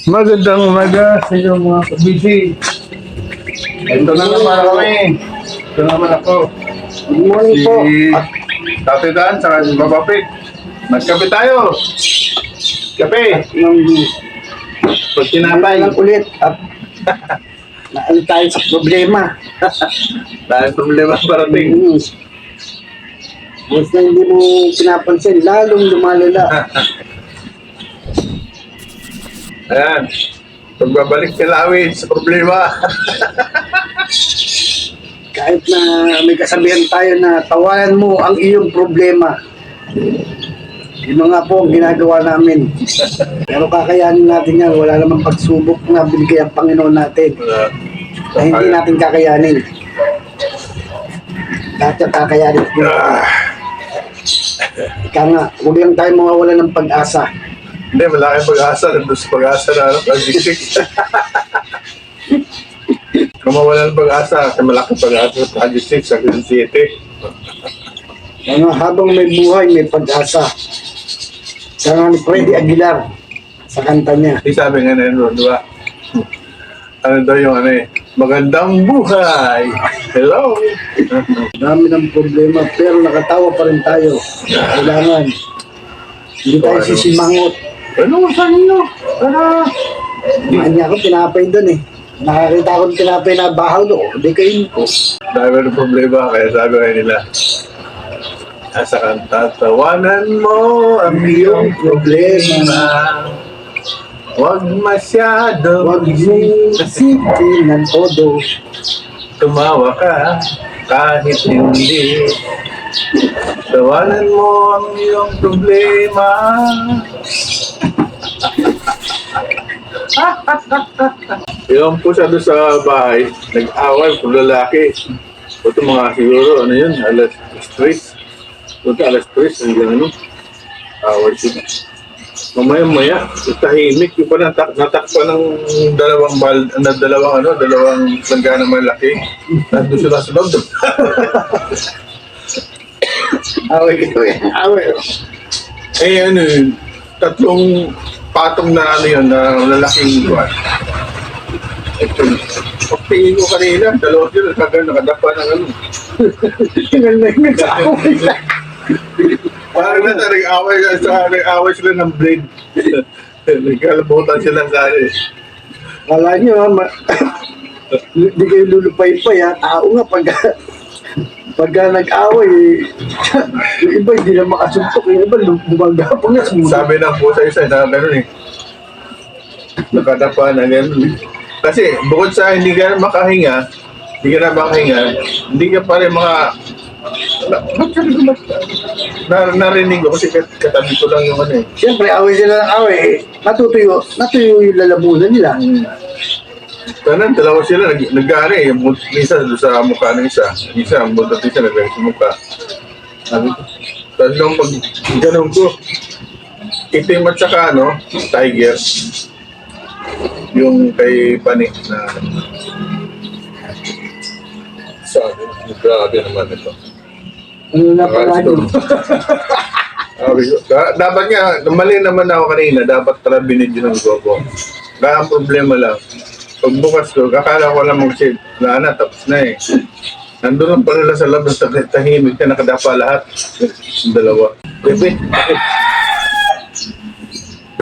Magandang umaga sa inyo mga kabisi. Ito na naman kami. Ito naman ako. Good morning po. Tatay Dan, saka si Babapit. Magkape tayo. Kape. Pag tinapay. Lang ulit. At naano tayo sa problema. Dahil problema parating. Basta hindi mo pinapansin, lalong lumalala. Ayan. Pagbabalik ka lawin sa problema. Kahit na may kasabihan tayo na tawanan mo ang iyong problema. Yun nga po ang ginagawa namin. Pero kakayanin natin yan. Wala namang pagsubok na binigay ang Panginoon natin na hindi natin kakayanin. Lahat yung kakayanin. Ika nga, huwag lang tayo mawawala ng pag-asa. Hindi, malaking pag-asa. Nandun sa pag-asa na ano, pag-isik. Kung mawala ng pag-asa, kasi malaking pag-asa sa pag-isik, sa Quezon City. Habang may buhay, may pag-asa. Sa nga ni Freddy Aguilar, sa kanta niya. Di sabi nga na yun, di ba? Ano daw yung ano eh, magandang buhay! Hello! Dami ng problema, pero nakatawa pa rin tayo. Kailangan. Hindi tayo sisimangot. Ano, saan nyo? Para... Kumain niya ako, tinapay doon eh. Nakakita ko ng tinapay na bahaw doon. Hindi kayo ko. Dami ng problema, kaya sabi kayo nila, nasa kanta, tawanan mo ang iyong problema. Huwag masyado, Huwag mong isipin ng todo. tumawa ka kahit hindi. Tawanan mo ang iyong problema. Yung po siya doon sa bahay, nag-away kung lalaki. Ito mga siguro, ano yun, alas 3. Ito alas 3, hanggang ano, away sila. Mamaya-maya, tahimik, yung pa natakpan ng dalawang langganang malaki. Nandun sila sa loob. Away ito eh. Away. Eh ano yun, tatlong patong na ano yun, na lalaking buwan. Ito, pagtingin ko kanina, dalawa sila nakadapa ng ano. Tingnan na yung nag-away na. Parang nag-away sila ng blade. Nagkalabutan sila sa ano eh. Wala nyo ha, hindi kayo lulupay-pay ha. Tao nga pagka nag-away, yung iba hindi na makasuntok, yung iba bumagapang na sumunod. Sabi ng pusa isa na gano'n eh. Nakadapa na gano'n. Kasi bukod sa hindi ka na makahinga, hindi ka pa rin narinig ko kasi katabi ko lang yung ano eh. Siyempre, away sila ng away, natutuyo yung lalamunan nila. Kanan, dalawa sila, nag-ano eh, isa doon sa mukha ng isa, ang buntot isa, nag-ano sa mukha. Sabi ko, tapos nung pag ganun ko, itim at saka ano, tiger, yung kay Pani na, sabi, grabe naman ito. Ano na pala yun? Dapat nga, mali naman ako kanina, dapat pala binidyo ng gogo. Kaya ang problema lang, pagbukas ko, akala ko lang mag-save, wala na, tapos na eh. Nandun lang pala sa loob, tahimik na nakadapa lahat. Yung dalawa. Bebe,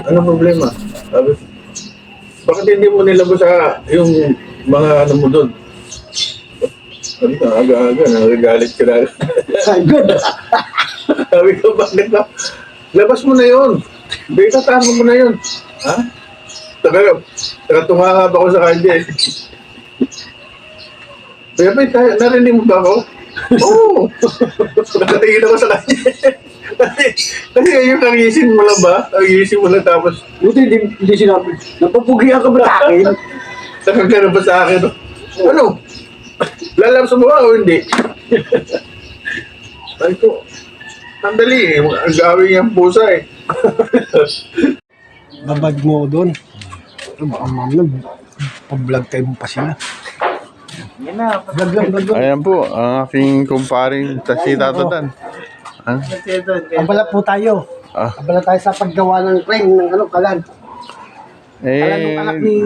ano problema? Bakit hindi mo nilabos sa yung mga ano mo doon? Sabi ko, aga-aga, nagagalit ka na. Good. Sabi ko, bakit na? Labas mo na yun. Tama mo na yun. Ha? Nakatunga ba ako sa kanya eh. Kaya narinig mo ba ako? Oo. Nakatingin ako sa kanya. Kasi yung nagising mo lang ba? Nagising mo lang tapos Buti hindi sinabi, napapugihan ka ba sa akin? nakagano ba sa akin? Ano? Lalabas mo ba o hindi? Sabi ko, sandali eh. Ang gawin niyang pusa eh. Babad mo doon. Baka mamaya, pa-vlog tayo mo pa sila. Yan na, vlog lang. Ayan po, ang aking kumparing si Tata Dan. Abala po tayo. Abala tayo sa paggawa ng crane ng kalan. Alam nung anak ni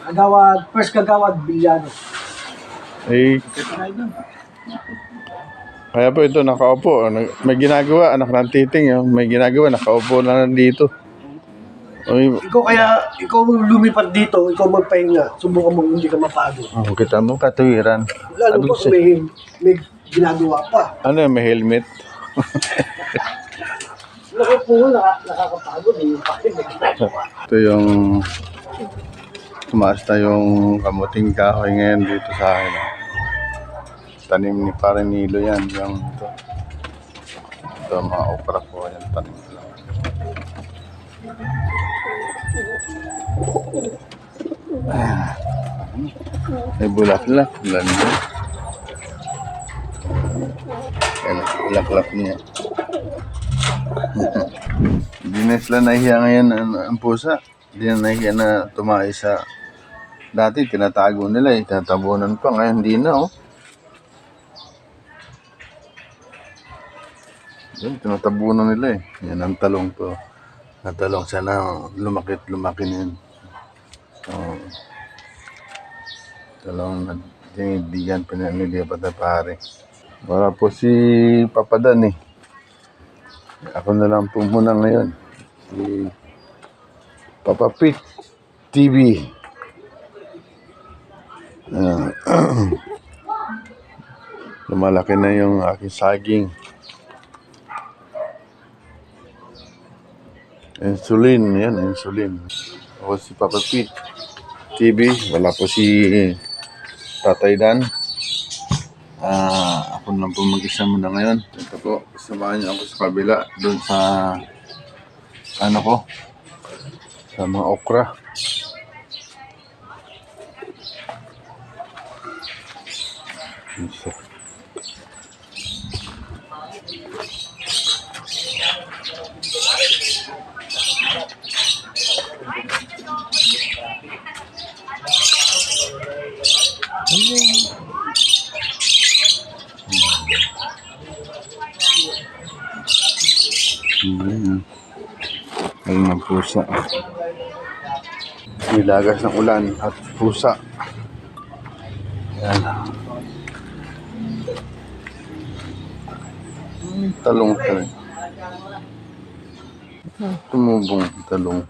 Kagawad, first Kagawad Bilyano. Eh, kaya po ito nakaupo. May ginagawa, anak ng titing. May ginagawa, nakaupo na nandito. Uy, Ikaw lumipat dito, ikaw magpahinga. Subukan mo hindi ka mapagod. oh, kita mo katuwiran. Lalo pa kung may ginagawa pa. Ano yung may helmet? Lalo po nakakapagod eh. Yung pakit may ginagawa. Ito yung tumaas na yung kamuting kahoy ngayon dito sa akin. Tanim ni Parinilo yan. Yung ito mga okra po. Yan tanim nila. May bulaklak. Lalo. Yan, bulaklak niya. Hindi na sila nahiya ngayon ang pusa. Hindi na nahiya na tumae sa... Dati tinatago nila eh. Tinatabunan pa. Ngayon hindi na oh. Yan, tinatabunan nila eh. Yan ang talong to. Natalong sana lumaki na yun. So, talong na bigyan pa nilipat na pare. Wala po si Papadan eh. Ako na lang po muna ngayon. Si Papa Pete TV. Lumalaki na yung aking saging. Insulin, yan, insulin. Ako si Papa Pete TV. Wala po si Tatay Dan. Ako lang po mag-isa muna ngayon. Ito po, samahan niyo ako sa kabila. Doon sa, ano ko, sa mga okra. Isa. Ayun ang pusa. Nilagas ng ulan at pusa. Yan. Talong ka rin. Tumubong talong.